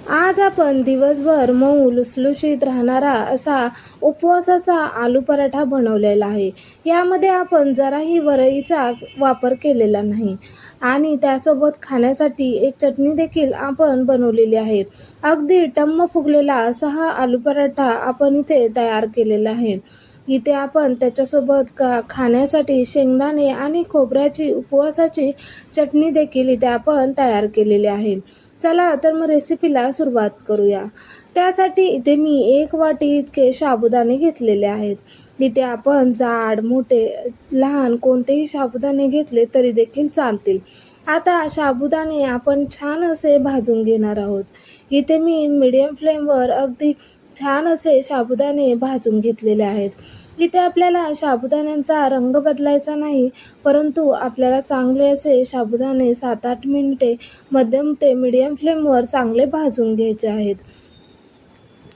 आज आपण दिवसभर मऊ लुसलुशीत राहणारा असा उपवासाचा आलू पराठा बनवलेला आहे. यामध्ये आपण जराही वरईचा वापर केलेला नाही आणि त्यासोबत खाण्यासाठी एक चटणी देखील आपण बनवलेली आहे. अगदी टम्म फुगलेला असा हा आलू पराठा आपण इथे तयार केलेला आहे. इथे आपण त्याच्यासोबत खाण्यासाठी शेंगदाणे आणि खोबऱ्याची उपवासाची चटणी देखील इथे आपण तयार केलेली आहे. चला तर मग रेसिपीला सुरुवात करूया. त्यासाठी इथे मी 1 वाटी इतके साबुदाणे घेतलेले आहेत. इथे आपण जाड, मोठे, लहान कोणतेही साबुदाणे घेतले तरी देखील चालतील. आता साबुदाणे आपण छान असे भाजून घेणार आहोत. इथे मी मीडियम फ्लेमवर अगदी छान असे साबुदाणे भाजून घेतलेले आहेत. इथे आपल्याला साबुदाण्यांचा रंग बदलायचा नाही, परंतु आपल्याला चांगले असे साबुदाणे 7-8 मिनिटे मध्यम ते मीडियम फ्लेमवर चांगले भाजून घ्यायचे आहेत.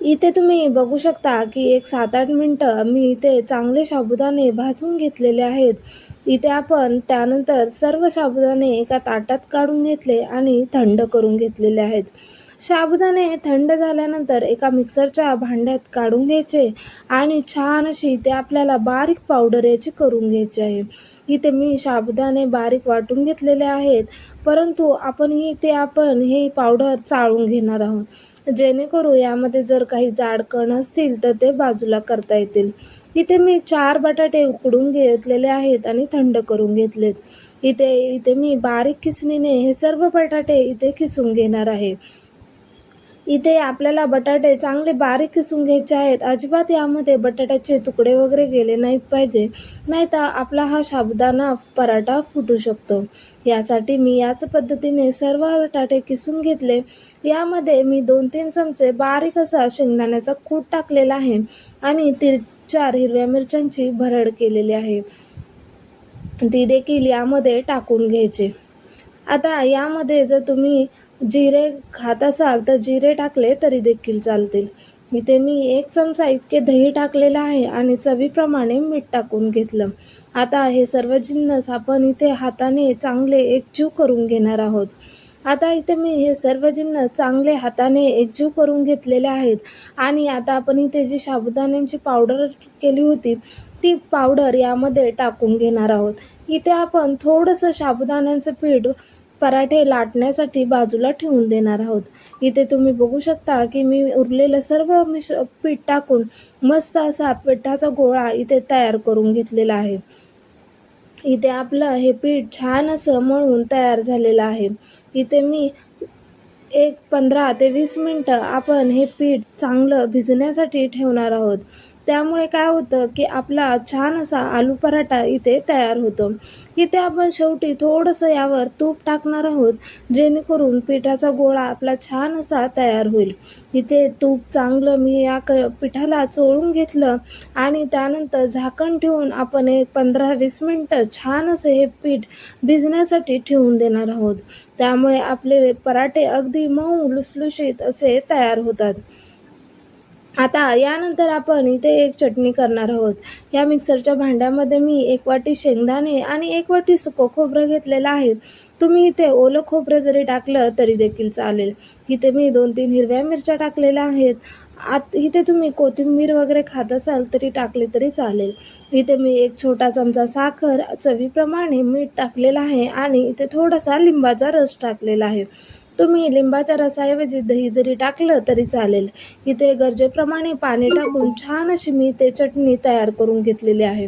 इथे तुम्ही बघू शकता की एक 7-8 मिनिटं मी इथे चांगले साबुदाणे भाजून घेतलेले आहेत. इथे आपण त्यानंतर सर्व साबुदाणे एका ताटात काढून घेतले आणि थंड करून घेतलेले आहेत. साबुदाणे थंड झाल्यानंतर एका मिक्सरच्या भांड्यात काढून घ्यायचे आणि छान अशी ते आपल्याला बारीक पावडर याची करून घ्यायची आहे. इथे मी साबुदाणे बारीक वाटून घेतलेले आहेत, परंतु आपण हे पावडर चाळून घेणार आहोत, जेणेकरून यामध्ये जर काही जाड कण असतील तर ते बाजूला करता येतील. इथे मी 4 बटाटे उकडून घेतलेले आहेत आणि थंड करून घेतलेत. इथे इथे मी बारीक किसणीने हे सर्व बटाटे इथे किसून घेणार आहे. इथे आपल्याला बटाटे चांगले बारीक किसून घ्यायचे आहेत. अजिबात यामध्ये बटाट्याचे तुकडे वगैरे गेले नाहीत पाहिजे, नाहीतर आपला हा साबुदाणा पराठा फुटू शकतो. यासाठी मी याच पद्धतीने सर्व बटाटे किसून घेतले. यामध्ये मी 2-3 चमचे बारीक असा शेंगदाण्याचा कूट टाकलेला आहे आणि 4 हिरव्या मिरच्यांची भरड केलेली आहे, ती देखील यामध्ये टाकून घ्यायची. आता यामध्ये जर तुम्ही जिरे खात असाल तर जिरे टाकले तरी देखील चालतील. इथे मी 1 चमचा इतके दही टाकलेलं आहे आणि चवीप्रमाणे मीठ टाकून घेतलं. आता हे सर्व जिन्नस आपण इथे हाताने चांगले एकजीव करून घेणार आहोत. आता इथे मी हे सर्व जिन्नस चांगले हाताने एकजीव करून घेतलेले आहेत आणि आता आपण इथे जी साबुदाण्यांची पावडर केली होती ती पावडर यामध्ये टाकून घेणार आहोत. इथे आपण थोडंसं साबुदाण्यांचं पीठ पराठे लाटण्यासाठी बाजूला ठेवून देणार आहोत. इथे तुम्ही बघू शकता की मी उरलेलं सर्व पीठ टाकून मस्त असा पिठाचा गोळा इथे तयार करून घेतलेला आहे. इथे आपलं हे पीठ छान असं मळून तयार झालेलं आहे. इथे मी 15 ते 20 मिनटं आपण हे पीठ चांगलं भिजण्यासाठी ठेवणार आहोत. त्यामुळे काय होतं की आपला छान असा आलू पराठा इथे तयार होतो. इथे आपण शेवटी थोडंसं यावर तूप टाकणार आहोत, जेणेकरून पिठाचा गोळा आपला छान असा तयार होईल. इथे तूप चांगलं मी या पिठाला चोळून घेतलं आणि त्यानंतर झाकण ठेवून आपण एक 15-20 मिनटं छान असं हे पीठ भिजण्यासाठी ठेवून देणार आहोत. त्यामुळे आपले पराठे अगदी मऊ लुसलुशीत असे तयार होतात. आता यानंतर आपण इथे एक चटणी करणार आहोत. या मिक्सरच्या भांड्यामध्ये मी 1 वाटी शेंगदाणे आणि 1 वाटी सुकं खोबरं घेतलेलं आहे. तुम्ही इथे ओलं खोबरं जरी टाकलं तरी देखील चालेल. इथे मी 2-3 हिरव्या मिरच्या टाकलेल्या आहेत. इथे तुम्ही कोथिंबीर वगैरे खात असाल तरी टाकले तरी चालेल. इथे मी 1 छोटा चमचा साखर, चवीप्रमाणे मीठ टाकलेलं आहे आणि इथे थोडासा लिंबाचा रस टाकलेला आहे. तुम्ही लिंबाच्या रसाऐवजी दही जरी टाकलं तरी चालेल. इथे गरजेप्रमाणे पाणी टाकून छान अशी मी ते चटणी तयार करून घेतलेली आहे.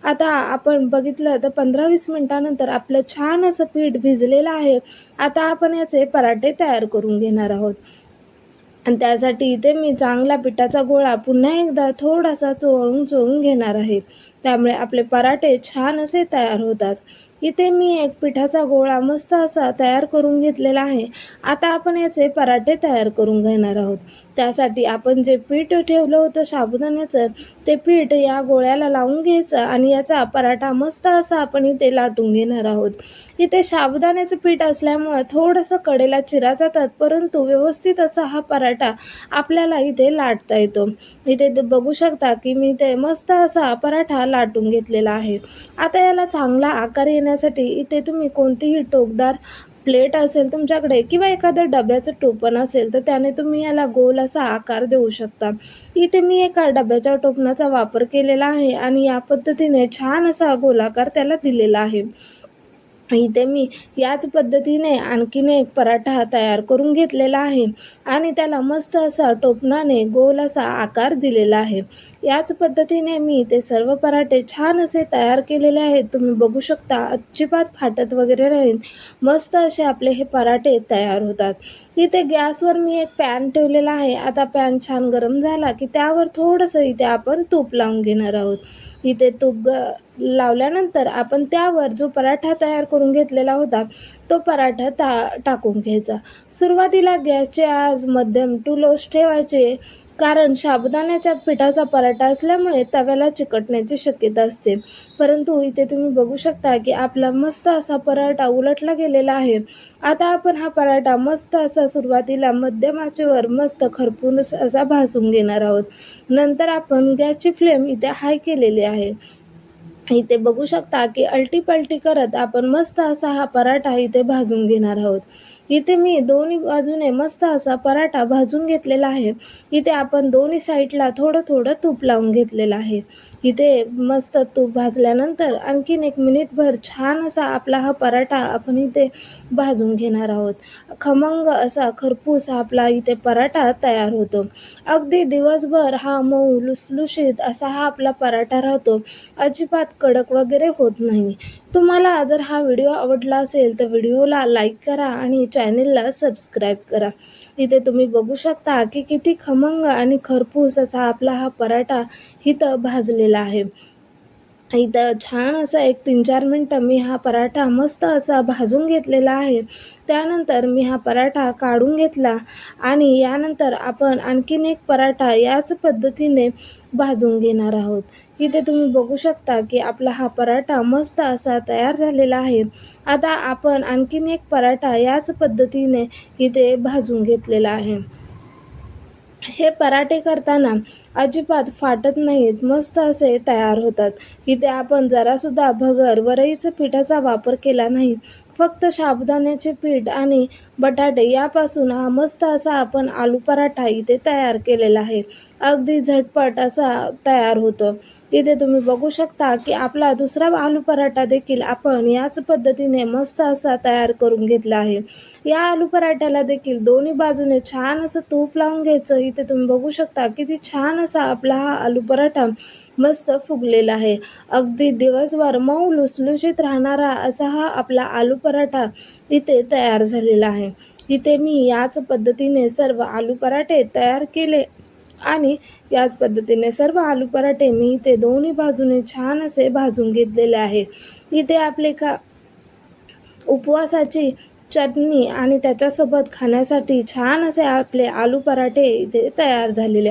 आता आपण बघितलं तर 15-20 मिनिटानंतर आपलं छान असं पीठ भिजलेलं आहे. आता आपण याचे पराठे तयार करून घेणार आहोत आणि त्यासाठी इथे मी चांगला पिठाचा गोळा पुन्हा एकदा थोडासा चोळून घेणार आहे. त्यामुळे आपले पराठे छान असे तयार होतात. इथे मी एक पिठाचा गोळा मस्त असा तयार करून घेतलेला आहे. आता आपण याचे पराठे तयार करून घेणार आहोत. त्यासाठी आपण जे पीठ ठेवलं होतं साबुदाण्याचं, ते पीठ या गोळ्याला लावून घ्यायचं आणि याचा पराठा मस्त असा आपण इथे लाटून घेणार आहोत. इथे साबुदाण्याचं पीठ असल्यामुळे थोडंसं कडेला चिरा जातात, परंतु व्यवस्थित असा हा पराठा आपल्याला इथे लाटता येतो. इथे बघू शकता की मी ते मस्त असा पराठा लाटून घेतलेला आहे. आता याला चांगला आकार येण्यासाठी इथे तुम्ही कोणतीही टोकदार प्लेट असेल तुमच्याकडे किंवा एखादं डब्याचं टोपण असेल तर त्याने तुम्ही याला गोल असा आकार देऊ शकता. इथे मी एका डब्याच्या टोपणाचा वापर केलेला आहे आणि या पद्धतीने छान असा गोलाकार त्याला दिलेला आहे. इथे मी याच पद्धतीने आणखीन एक पराठा तयार करून घेतलेला आहे आणि त्याला मस्त असा टोपणाने गोल असा आकार दिलेला आहे. याच पद्धतीने मी ते सर्व पराठे छान असे तयार केलेले आहेत. तुम्ही बघू शकता अजिबात फाटत वगैरे नाहीत. मस्त असे आपले हे पराठे तयार होतात. इथे गॅसवर मी एक पॅन ठेवलेला आहे. आता पॅन छान गरम झाला की त्यावर थोडंसं इथे आपण तूप लावून घेणार आहोत. इथे तूप लावल्यानंतर आपण त्यावर जो पराठा तयार करून घेतलेला होता तो पराठा टाकून घ्यायचा. सुरुवातीला गॅसचे आवाज मध्यम टू लोच ठेवायचे, कारण साबुदाण्याच्या पिठाचा पराठा असल्यामुळे तव्याला चिकटण्याची शक्यता असते. परंतु इथे तुम्ही बघू शकता की आपला मस्त असा पराठा उलटला गेलेला आहे. आता आपण हा पराठा मस्त असा सुरुवातीला मध्यम आचेवर मस्त खरपून असा भाजून घेणार आहोत. नंतर आपण गॅसची फ्लेम इथे हाय केलेली आहे. इथे बघू शकता की अलटी-पलटी करत आपण मस्त असा हा पराठा इथे भाजून घेणार आहोत. इथे मी दोन्ही बाजूने मस्त असा पराठा भाजून घेतलेला आहे. इथे आपण दोन्ही साईडला थोडं-थोडं तूप लावून घेतलेलं आहे. इथे मस्त तूप भाजल्यानंतर आणखीन 1 मिनिटभर छान असा आपला हा पराठा आपण इथे भाजून घेणार आहोत. खमंग असा खरपूस आपला इथे पराठा तयार होतो. अगदी दिवसभर हा मऊ लुसलुशीत असा हा आपला पराठा राहतो. अजिबात कडक वगैरे होत नाही. तुम्हाला जर हा व्हिडिओ आवडला असेल तर व्हिडिओला लाईक करा आणि चॅनेलला सबस्क्राईब करा. इथे तुम्ही बघू शकता की किती खमंग आणि खरपूस असा आपला हा पराठा इथं भाजलेला आहे. इथं छान असा एक 3-4 मिनटं मी हा पराठा मस्त असा भाजून घेतलेला आहे. त्यानंतर मी हा पराठा काढून घेतला आणि यानंतर आपण आणखीन एक पराठा याच पद्धतीने भाजून घेणार आहोत. इथे तुम्ही बघू शकता की आपला हा पराठा मस्त असा तयार झालेला आहे. आता आपण आणखीन एक पराठा याच पद्धतीने इथे भाजून घेतलेला आहे. हे पराठे करताना अजिबात फाटत नाहीत, मस्त असे तयार होतात. इथे आपण जरासुद्धा भगर वरईचं पिठाचा वापर केला नाही. फक्त साबुदाण्याचे पीठ आणि बटाटे यापासून हा मस्त असा आपण आलू पराठा इथे तयार केलेला आहे. अगदी झटपट असा तयार होतो. इथे तुम्ही बघू शकता की आपला दुसरा आलू पराठा देखील आपण याच पद्धतीने मस्त असा तयार करून घेतला आहे. या आलू पराठ्याला देखील दोन्ही बाजूने छान असं तूप लावून घ्यायचं. इथे तुम्ही बघू शकता किती छान असा आपला हा आलू पराठा मस्त फुगलेला आहे. अगदी दिवसभर मऊ लुसलुशीत राहणारा असा हा आपला आलू पराठा इथे तयार झालेला आहे. इथे मी याच पद्धतीने सर्व आलू पराठे तयार केले आणि याच पद्धतीने सर्व आलू पराठे मी इथे दोन्ही बाजूने छान असे भाजून घेतलेले आहे. इथे आपले उपवासाची चटणी आणि त्याच्यासोबत खाण्यासाठी छान असे आपले आलू पराठे इथे तयार झालेले